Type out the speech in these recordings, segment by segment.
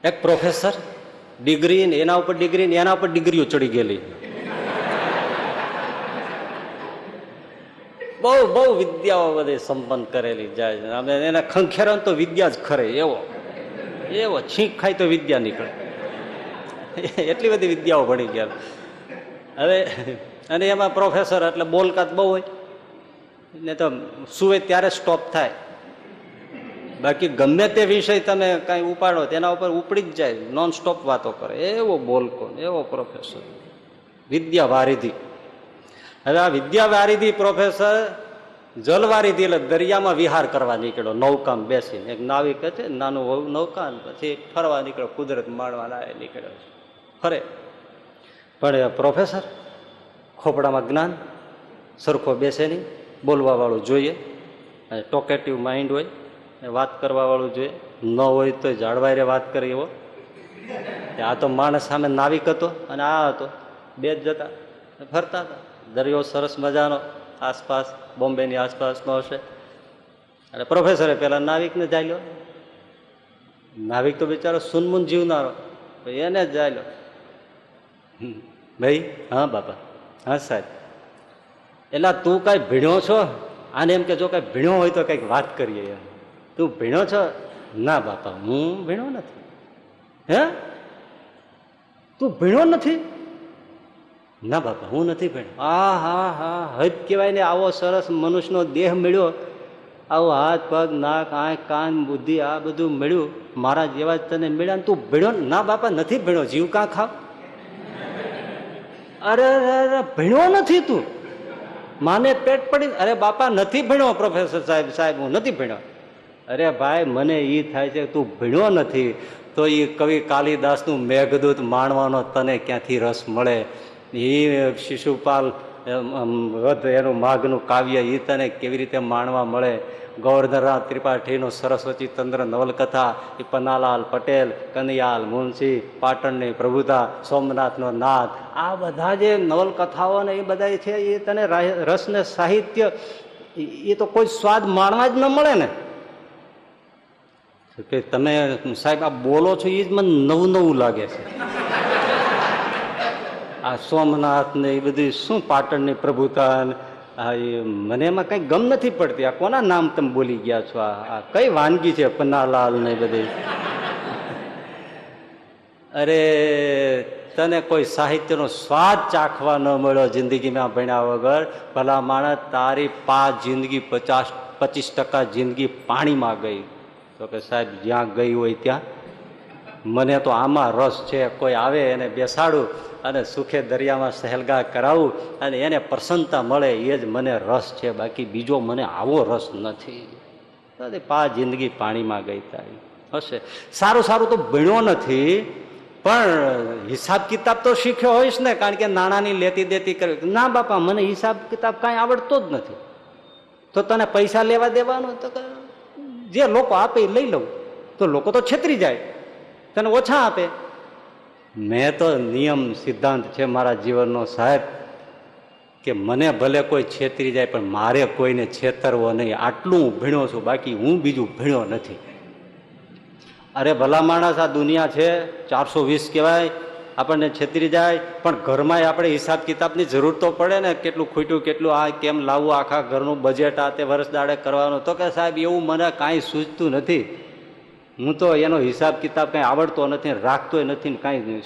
એક professor, degree ને એના ઉપર ડિગ્રી ને એના ઉપર ડિગ્રીઓ ચડી ગયેલી, બહુ બહુ વિદ્યાઓ બધી સંપન્ન કરેલી જાય. એને ખંખેરો તો વિદ્યા જ ખરે, એવો એવો છીંક ખાય તો વિદ્યા નીકળે, એટલી બધી વિદ્યાઓ ભણી ગયા. હવે અને એમાં પ્રોફેસર એટલે બોલકાત બહુ હોય ને, તો સુવે ત્યારે સ્ટોપ થાય, બાકી ગમે તે વિષય તમે કઈ ઉપાડો તેના ઉપર ઉપડી જ જાય, નોન સ્ટોપ વાતો કરે, એવો બોલકો, એવો પ્રોફેસર, વિદ્યા વારિધિ. હવે આ વિદ્યા વારિધિ પ્રોફેસર જલવારિધિ એટલે દરિયામાં વિહાર કરવા નીકળ્યો, નૌકામાં બેસીને. એક નાવિક છે, નાનું નૌકા, પછી ફરવા નીકળ્યો, કુદરત માણવા નીકળ્યો, ફરે. પણ પ્રોફેસર ખોપડામાં જ્ઞાન સરખો બેસે નહીં, બોલવા વાળું જોઈએ, ટોકેટિવ માઇન્ડ હોય, વાત કરવા વાળું જોઈએ, ન હોય તો જાળવાઈ વાત કરે એવો. આ તો માણસ સામે નાવિક હતો અને આ હતો, બે જ જતા ફરતા હતા. દરિયો સરસ મજાનો આસપાસ, બોમ્બેની આસપાસનો હશે. અને પ્રોફેસરે પેલા નાવિકને જાયલો, નાવિક તો બિચારો સુનમુન જીવનારો, એને જ જાયલો. ભાઈ, હા બાપા, હા સાહેબ, એટલે તું કઈ ભીણ્યો છો? આને એમ કે જો કઈ ભીણ્યો હોય તો કઈક વાત કરીએ. તું ભીણ્યો છો? ના બાપા, હું ભીણ્યો નથી. હે, તું ભીણ્યો નથી? ના બાપા, હું નથી ભીણ્યો. હા હા હા, હદ કહેવાય ને, આવો સરસ મનુષ્યનો દેહ મળ્યો, આવો હાથ પગ નાક આંખ કાન બુદ્ધિ આ બધું મળ્યું, મારા જેવા જ તને મળ્યા, તું ભીણ્યો? ના બાપા, નથી ભીણ્યો. જીવ કાં ખાવ? અરે અરે, ભીણ્યો નથી તું? માને પેટ પડી? અરે બાપા, નથી ભીણ્યો પ્રોફેસર સાહેબ, સાહેબ હું નથી ભીણ્યો. અરે ભાઈ, મને એ થાય છે તું ભીણ્યો નથી તો એ કવિ કાલિદાસનું મેઘદૂત માણવાનો તને ક્યાંથી રસ મળે? એ શિશુપાલ વધ એનું માઘનું કાવ્ય એ તને કેવી રીતે માણવા મળે? ગોવર્ધનરામ ત્રિપાઠીનું સરસ્વતી તંત્ર નવલકથા, એ પન્નાલાલ પટેલ, કનૈયાલ મુનશી, પાટણની પ્રભુતા, સોમનાથનો નાથ, આ બધા જે નવલકથાઓ ને એ બધા છે, એ તને રસ ને સાહિત્ય, એ તો કોઈ સ્વાદ માણવા જ ન મળે ને. કે તમે સાહેબ આ બોલો છો એ જ મને નવું નવું લાગે છે. આ સોમનાથ ને એ બધી શું પાટણની પ્રભુતા, મને એમાં કઈ ગમ નથી પડતી. આ કોના નામ તમે બોલી ગયા છો? આ કઈ વાનગી છે? પન્નાલાલ ને બધી. અરે તને કોઈ સાહિત્યનો સ્વાદ ચાખવા ન મળ્યો જિંદગીમાં ભણ્યા વગર? ભલા માણસ, તારી 5 જિંદગી 25% જિંદગી પાણીમાં ગઈ. તો કે સાહેબ, જ્યાં ગઈ હોય ત્યાં મને તો આમાં રસ છે. કોઈ આવે એને બેસાડું અને સુખે દરિયામાં સહેલગા કરાવું અને એને પ્રસન્નતા મળે, એ જ મને રસ છે, બાકી બીજો મને આવો રસ નથી. 5 જિંદગી પાણીમાં ગઈ તારી હશે. સારું સારું તો ભણ્યો નથી, પણ હિસાબ કિતાબ તો શીખ્યો હોઈશ ને, કારણ કે નાણાંની લેતી દેતી કરવી. ના બાપા, મને હિસાબ કિતાબ કાંઈ આવડતો જ નથી. તો તને પૈસા લેવા દેવાનું તો જે લોકો આપે એ લઈ લઉં, તો લોકો તો છેતરી જાય, તને ઓછા આપે. મેં તો નિયમ સિદ્ધાંત છે મારા જીવનનો સાહેબ, કે મને ભલે કોઈ છેતરી જાય પણ મારે કોઈને છેતરવો નહીં. આટલું હું ભણ્યો છું, બાકી હું બીજું ભણ્યો નથી. અરે ભલા માણસ, આ દુનિયા છે 420 કહેવાય, આપણને છેતરી જાય, પણ ઘરમાં આપણે હિસાબ કિતાબની જરૂર તો પડે ને. કેટલું ખૂટ્યું, કેટલું આ કેમ લાવવું, આખા ઘરનું બજેટ આ તે વર્ષ દાડે કરવાનું. તો કે સાહેબ એવું મને કાંઈ સૂચતું નથી. હું તો એનો હિસાબ કિતાબ કાંઈ આવડતો નથી, રાખતોય નથી, કાંઈ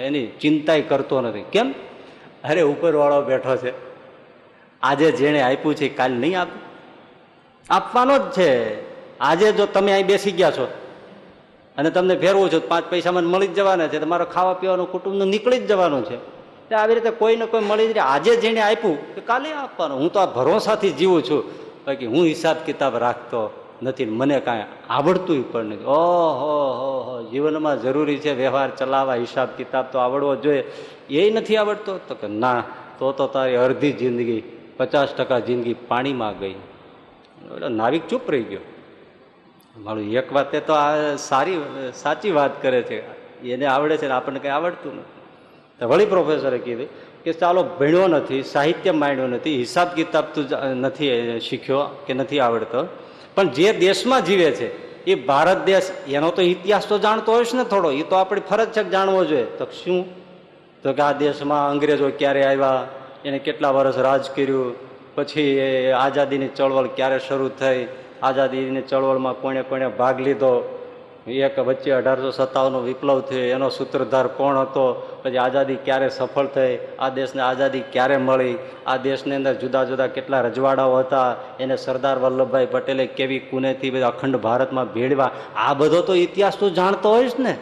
એની ચિંતાય કરતો નથી. કેમ? અરે ઉપરવાળો બેઠો છે, આજે જેણે આપ્યું છે કાલ નહીં આપવાનો જ છે. આજે જો તમે અહીં બેસી ગયા છો અને તમને ફેરવું છે, 5 પૈસામાં મળી જ જવાના છે, તમારો ખાવા પીવાનું કુટુંબનું નીકળી જ જવાનું છે. આવી રીતે કોઈ ને કોઈ મળી જ રહે. આજે જેને આપ્યું કે કાલે આપવાનું. હું તો આ ભરોસાથી જીવું છું, બાકી હું હિસાબ કિતાબ રાખતો નથી, મને કાંઈ આવડતું પણ નથી. ઓહો હો, જીવનમાં જરૂરી છે વ્યવહાર ચલાવવા, હિસાબ કિતાબ તો આવડવો જોઈએ. એ નથી આવડતો? તો કે ના, તો તારી અડધી જિંદગી 50% જિંદગી પાણીમાં ગઈ. નાવિક ચૂપ રહી ગયો. મારું એક વાત તો આ સાચી વાત કરે છે, એને આવડે છે ને આપણને કંઈ આવડતું નથી. તો વળી પ્રોફેસરે કીધું કે ચાલો, ભણ્યો નથી, સાહિત્ય માંડ્યો નથી, હિસાબ કિતાબ તું નથી શીખ્યો કે નથી આવડતો, પણ જે દેશમાં જીવે છે એ ભારત દેશ એનો તો ઇતિહાસ તો જાણતો હોય છે ને થોડો, એ તો આપણી ફરજ છે જાણવો જોઈએ. તો શું? તો કે આ દેશમાં અંગ્રેજો ક્યારે આવ્યા, એને કેટલા વર્ષ રાજ કર્યું, પછી આઝાદીની ચળવળ ક્યારે શરૂ થઈ, આઝાદીની ચળવળમાં કોણે કોણે ભાગ લીધો, એક વચ્ચે 1857નો વિપ્લવ થયો, એનો સૂત્રધાર કોણ હતો, પછી આઝાદી ક્યારે સફળ થઈ, આ દેશને આઝાદી ક્યારે મળી, આ દેશની અંદર જુદા જુદા કેટલા રજવાડાઓ હતા, એને સરદાર વલ્લભભાઈ પટેલે કેવી કુનેથી અખંડ ભારતમાં ભેળવા, આ બધો તો ઇતિહાસ તું જાણતો હોઈશ ને?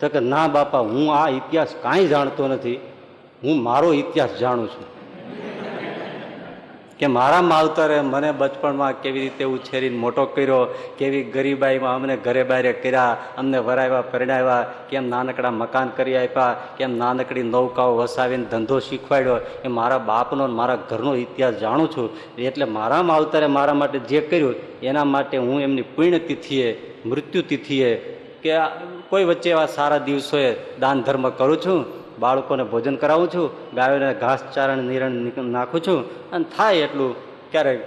તો કે ના બાપા, હું આ ઇતિહાસ કાંઈ જાણતો નથી, હું મારો ઇતિહાસ જાણું છું. કે મારા માવતરે મને બચપણમાં કેવી રીતે ઉછેરીને મોટો કર્યો, કેવી ગરીબાઈમાં અમને ઘરે બારે કર્યા, અમને વરાવ્યા પરણાવ્યા, કેમ નાનકડા મકાન કરી આપ્યા, કેમ નાનકડી નૌકાઓ વસાવીને ધંધો શીખવાડ્યો, એ મારા બાપનો મારા ઘરનો ઇતિહાસ જાણું છું. એટલે મારા માવતરે મારા માટે જે કર્યું એના માટે હું એમની પુણ્યતિથિએ, મૃત્યુતિથિએ કે કોઈ વચ્ચે એવા સારા દિવસોએ દાન ધર્મ કરું છું, બાળકોને ભોજન કરાવું છું, ગાયોને ઘાસ ચારણ નિરણ નાખું છું, અને થાય એટલું ક્યારેક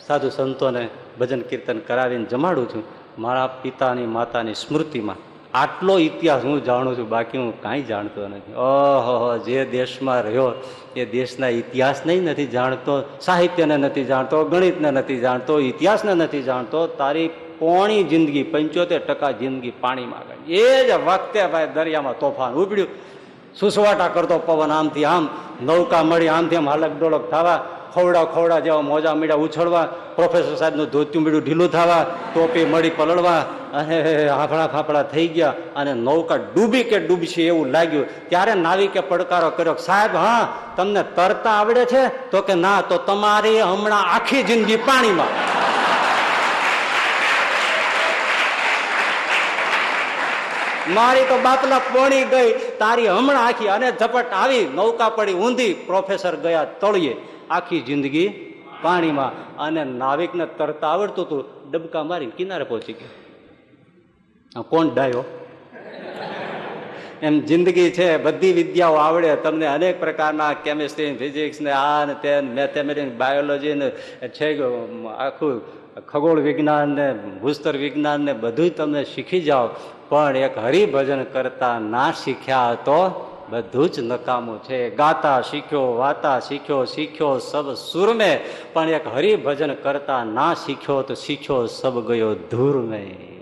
સાધુ સંતોને ભજન કીર્તન કરાવીને જમાડું છું મારા પિતાની માતાની સ્મૃતિમાં. આટલો ઇતિહાસ હું જાણું છું, બાકી હું કાંઈ જાણતો નથી. ઓહો, જે દેશમાં રહ્યો એ દેશના ઇતિહાસને નથી જાણતો, સાહિત્યને નથી જાણતો, ગણિતને નથી જાણતો, ઇતિહાસને નથી જાણતો, તારી પોણી જિંદગી 75% જિંદગી પાણીમાં ગઈ. એ જ વખતે ભાઈ દરિયામાં તોફાન ઉપડ્યું, સુસવાટા કરતો પવન આમથી આમ, નૌકા મળી આમથી આમ હાલક ડોલક થવા, ખવડા જેવા મોજા મીડા ઉછળવા, પ્રોફેસર સાહેબનું ધોતિયું મીડું ઢીલું થવા, ટોપી મળી પલળવા, અને હાફડા ફાફડા થઈ ગયા, અને નૌકા ડૂબી કે ડૂબશે એવું લાગ્યું. ત્યારે નાવિકે પડકારો કર્યો, સાહેબ હા તમને તરતા આવડે છે? તો કે ના. તો તમારી હમણાં આખી જિંદગી પાણીમાં. મારી તો બાપલા પોણી ગઈ, તારી હમણાં આખી. અને ઝપટ આવી, નૌકા પડી ઊંધી, પ્રોફેસર ગયા તળિયે, આખી જિંદગી પાણીમાં. અને નાવિકને તરતા આવડતું હતું, ડબકા મારીને કિનારે પહોંચી ગયો. કોણ ડાયો? એમ જિંદગી છે, બધી વિદ્યાઓ આવડે તમને, અનેક પ્રકારના કેમિસ્ટ્રી, ફિઝિક્સ ને આ ને તે, મેથેમેટિક્સ, બાયોલોજી ને છે, આખું ખગોળ વિજ્ઞાન ને ભૂસ્તર વિજ્ઞાન ને બધું તમને શીખી જાઓ, પણ એક હરિભજન કરતા ના શીખ્યા તો બધું જ નકામું છે. ગાતા શીખ્યો, વાતા શીખ્યો, શીખ્યો સબ સુર મેં, પણ એક હરિભજન કરતા ના શીખ્યો તો શીખ્યો સબ ગયો ધૂર મેં.